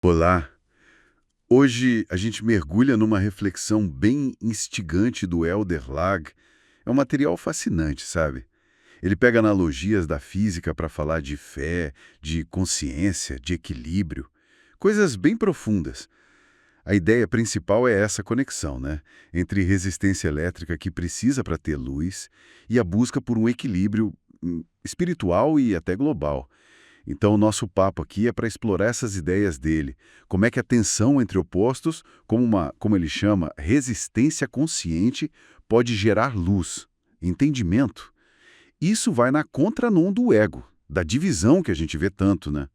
Olá! Hoje a gente mergulha numa reflexão bem instigante do Elder Lag. É um material fascinante, sabe? Ele pega analogias da física para falar de fé, de consciência, de equilíbrio, coisas bem profundas. A ideia principal é essa conexão, né? Entre resistência elétrica que precisa para ter luz e a busca por um equilíbrio espiritual e até global. Então, o nosso papo aqui é para explorar essas ideias dele. Como é que a tensão entre opostos, como ele chama, resistência consciente, pode gerar luz, entendimento. Isso vai na contramão do ego, da divisão que a gente vê tanto, né?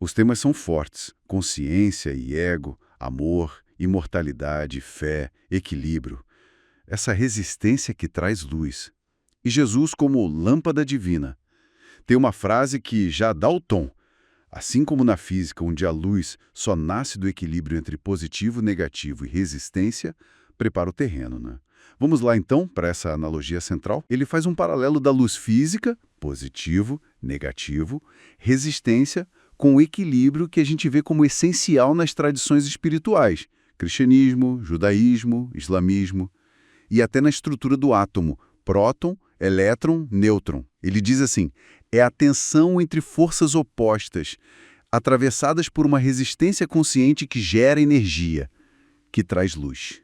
Os temas são fortes: consciência e ego, amor, imortalidade, fé, equilíbrio. Essa resistência que traz luz. E Jesus como lâmpada divina. Tem uma frase que já dá o tom. Assim como na física, onde a luz só nasce do equilíbrio entre positivo, negativo e resistência, prepara o terreno, né? Vamos lá então para essa analogia central. Ele faz um paralelo da luz física, positivo, negativo, resistência, com o equilíbrio que a gente vê como essencial nas tradições espirituais, cristianismo, judaísmo, islamismo, e até na estrutura do átomo, próton, elétron, nêutron. Ele diz assim: é a tensão entre forças opostas, atravessadas por uma resistência consciente que gera energia, que traz luz.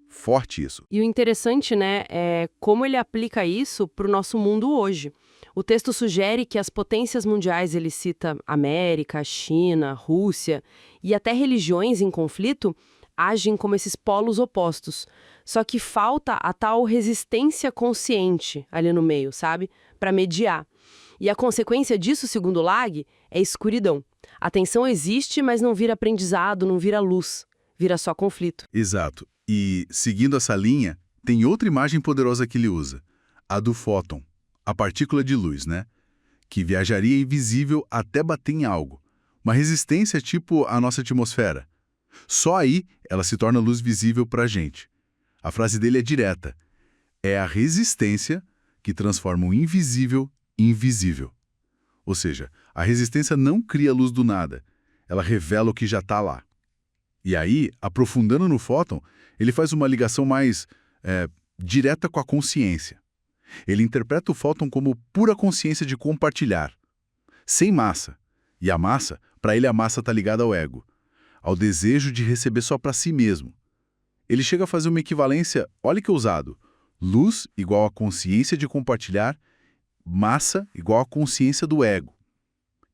Forte isso. E o interessante, né, é como ele aplica isso para o nosso mundo hoje. O texto sugere que as potências mundiais, ele cita América, China, Rússia e até religiões em conflito, agem como esses polos opostos. Só que falta a tal resistência consciente ali no meio, sabe? Para mediar. E a consequência disso, segundo Lag, é escuridão. A tensão existe, mas não vira aprendizado, não vira luz. Vira só conflito. Exato. E, seguindo essa linha, tem outra imagem poderosa que ele usa, a do fóton, a partícula de luz, né? Que viajaria invisível até bater em algo. Uma resistência tipo a nossa atmosfera. Só aí ela se torna luz visível para a gente. A frase dele é direta. É a resistência que transforma o invisível em visível. Ou seja, a resistência não cria luz do nada. Ela revela o que já está lá. E aí, aprofundando no fóton, ele faz uma ligação mais direta com a consciência. Ele interpreta o fóton como pura consciência de compartilhar, sem massa. E a massa, para ele a massa está ligada ao ego, ao desejo de receber só para si mesmo. Ele chega a fazer uma equivalência, olha que ousado, luz igual a consciência de compartilhar, massa igual a consciência do ego.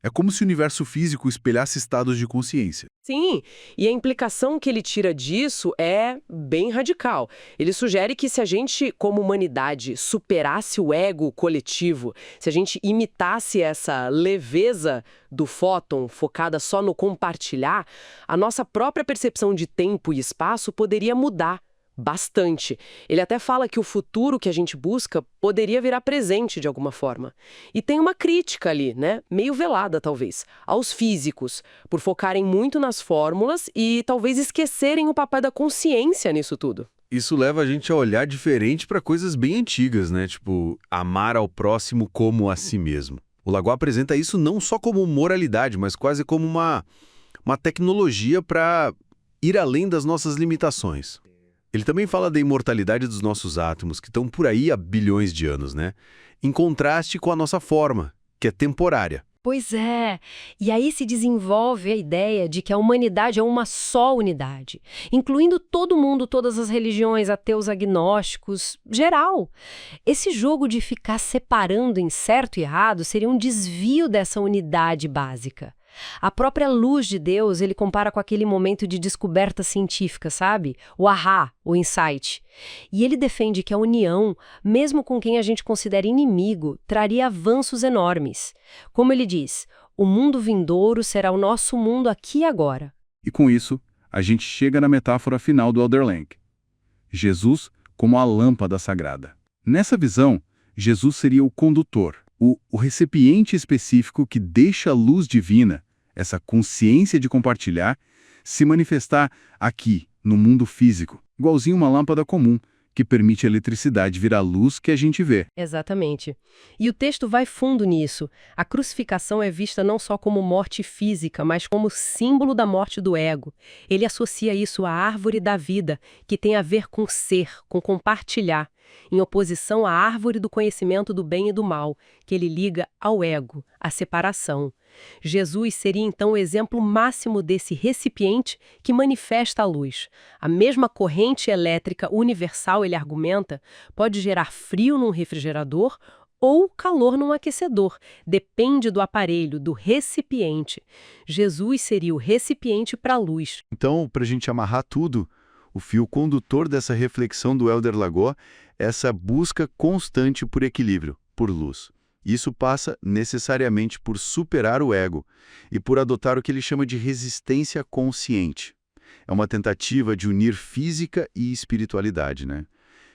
É como se o universo físico espelhasse estados de consciência. Sim, e a implicação que ele tira disso é bem radical. Ele sugere que se a gente, como humanidade, superasse o ego coletivo, se a gente imitasse essa leveza do fóton focada só no compartilhar, a nossa própria percepção de tempo e espaço poderia mudar bastante. Ele até fala que o futuro que a gente busca poderia virar presente de alguma forma. E tem uma crítica ali, né, meio velada talvez, aos físicos, por focarem muito nas fórmulas e talvez esquecerem o papel da consciência nisso tudo. Isso leva a gente a olhar diferente para coisas bem antigas, né? Tipo, amar ao próximo como a si mesmo. O Lagoa apresenta isso não só como moralidade, mas quase como uma tecnologia para ir além das nossas limitações. Ele também fala da imortalidade dos nossos átomos, que estão por aí há bilhões de anos, né? Em contraste com a nossa forma, que é temporária. Pois é, e aí se desenvolve a ideia de que a humanidade é uma só unidade, incluindo todo mundo, todas as religiões, ateus, agnósticos, geral. Esse jogo de ficar separando em certo e errado seria um desvio dessa unidade básica. A própria luz de Deus ele compara com aquele momento de descoberta científica, sabe? O ahá, o insight. E ele defende que a união, mesmo com quem a gente considera inimigo, traria avanços enormes. Como ele diz, o mundo vindouro será o nosso mundo aqui e agora. E com isso, a gente chega na metáfora final do Elder Lag. Jesus como a lâmpada sagrada. Nessa visão, Jesus seria o condutor, o recipiente específico que deixa a luz divina, essa consciência de compartilhar, se manifestar aqui, no mundo físico, igualzinho uma lâmpada comum, que permite a eletricidade virar luz que a gente vê. Exatamente. E o texto vai fundo nisso. A crucificação é vista não só como morte física, mas como símbolo da morte do ego. Ele associa isso à árvore da vida, que tem a ver com ser, com compartilhar, em oposição à árvore do conhecimento do bem e do mal, que ele liga ao ego, à separação. Jesus seria então o exemplo máximo desse recipiente que manifesta a luz. A mesma corrente elétrica universal, ele argumenta, pode gerar frio num refrigerador ou calor num aquecedor. Depende do aparelho, do recipiente. Jesus seria o recipiente para a luz. Então, para a gente amarrar tudo, o fio condutor dessa reflexão do Hélder Lagó é essa busca constante por equilíbrio, por luz. Isso passa necessariamente por superar o ego e por adotar o que ele chama de resistência consciente. É uma tentativa de unir física e espiritualidade, né?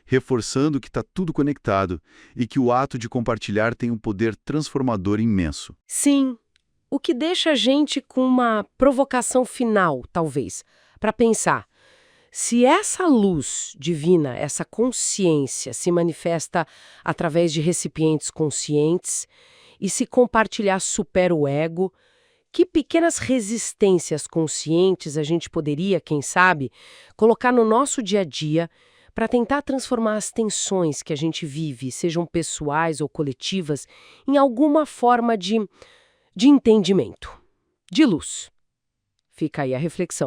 Reforçando que está tudo conectado e que o ato de compartilhar tem um poder transformador imenso. Sim, o que deixa a gente com uma provocação final, talvez, para pensar. Se essa luz divina, essa consciência se manifesta através de recipientes conscientes e se compartilhar supera o ego, que pequenas resistências conscientes a gente poderia, quem sabe, colocar no nosso dia a dia para tentar transformar as tensões que a gente vive, sejam pessoais ou coletivas, em alguma forma de entendimento, de luz. Fica aí a reflexão.